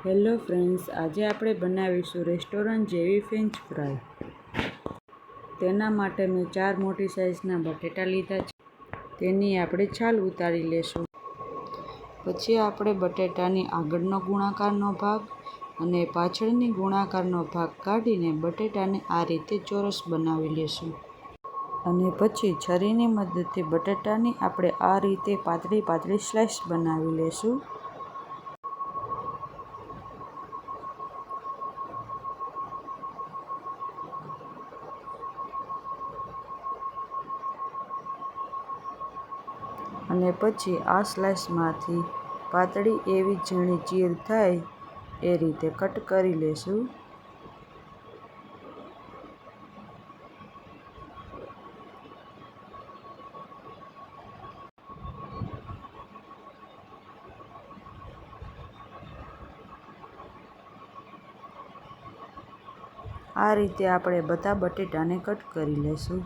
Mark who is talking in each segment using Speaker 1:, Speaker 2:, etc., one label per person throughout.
Speaker 1: Hello friends, આજે આપણે બનાવીશું રેસ્ટોરન્ટ જેવી ફ્રેન્ચ ફ્રાય. તેના માટે મેં 4 મોટી સાઇઝના બટેટા લીધા છે. તેની આપણે છાલ ઉતારી લેશું. પછી આપણે બટેટાની આગળનો ગુણાકારનો ભાગ અને પાછળની ગુણાકારનો ભાગ કાઢીને બટેટાને આ રીતે ચોરસ બનાવી લેશું. અને પછી છરીની મદદથી બટેટાની આપણે આ રીતે પાતળી પાતળી સ્લાઇસ બનાવી લેશું. અને પછી આ સ્લાઇસમાંથી પાતળી એવી ઝીણી ચીર થાય એ રીતે કટ કરી લેશું. આ રીતે આપણે બધા બટેટાને કટ કરી લેશું.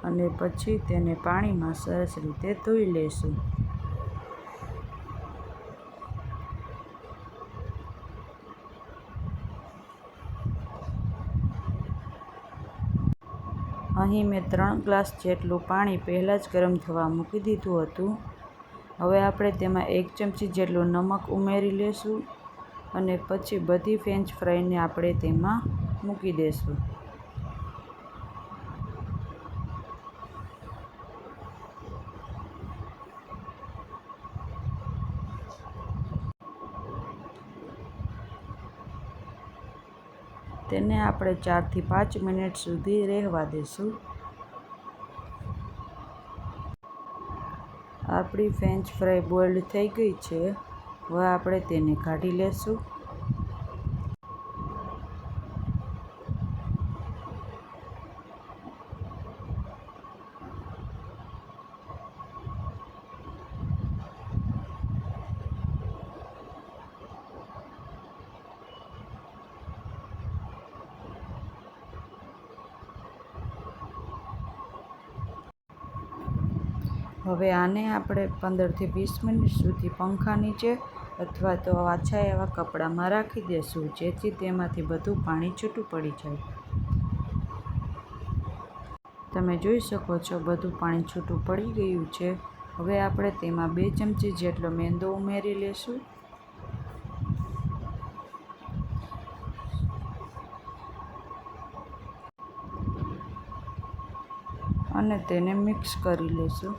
Speaker 1: અને પછી તેને પાણીમાં સરસ રીતે ધોઈ લેશું. અહીં મેં 3 ગ્લાસ જેટલું પાણી પહેલાં જ ગરમ થવા મૂકી દીધું હતું. હવે આપણે તેમાં 1 ચમચી જેટલું નમક ઉમેરી લેશું અને પછી બધી ફ્રેન્ચ ફ્રાઈને આપણે તેમાં મૂકી દેશું. તેને આપણે 4 થી 5 મિનિટ સુધી રહેવા દેશું. આપણી ફ્રેન્ચ ફ્રાય બોઇલ્ડ થઈ ગઈ છે. હવે આપણે તેને કાઢી લેશું. હવે આને આપણે 15 થી 20 મિનિટ સુધી પંખા નીચે અથવા તો આછા એવા કપડામાં રાખી દેશું, જેથી તેમાંથી બધું પાણી છૂટું પડી જાય. તમે જોઈ શકો છો બધું પાણી છૂટું પડી ગયું છે. હવે આપણે તેમાં 2 ચમચી જેટલો મેંદો ઉમેરી લેશું. અને તેને મિક્સ કરી લેશું.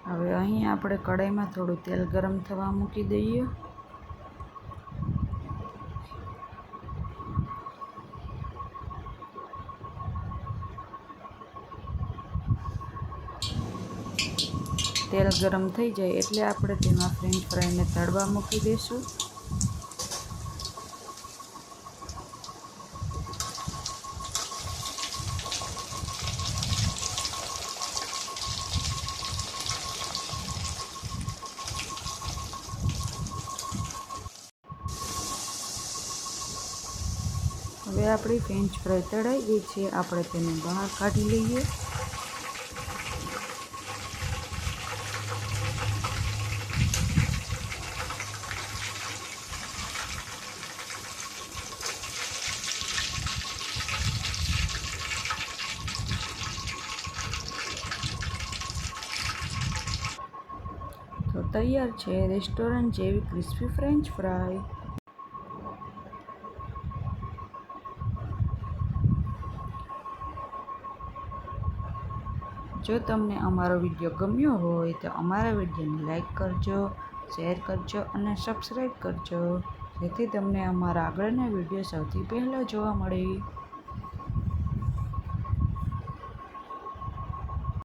Speaker 1: હવે અહીં આપણે કઢાઈમાં થોડું તેલ ગરમ થવા મૂકી દઈએ. તેલ ગરમ થઈ જાય એટલે આપણે તેમાં ફ્રેન્ચ ફ્રાઈને તળવા મૂકી દઈશું. હવે આપણી ફ્રેન્ચ ફ્રાય તળાઈ ગઈ છે. આપણે તેને બહાર કાઢી લઈએ. તો તૈયાર છે રેસ્ટોરન્ટ જેવી ક્રિસ્પી ફ્રેન્ચ ફ્રાય. જો તમને અમારો વિડીયો ગમ્યો હોય તો અમારા વિડીયોને લાઈક કરજો, શેર કરજો અને સબસ્ક્રાઈબ કરજો, જેથી તમને અમારા આગળના વિડીયો સૌથી પહેલાં જોવા મળે.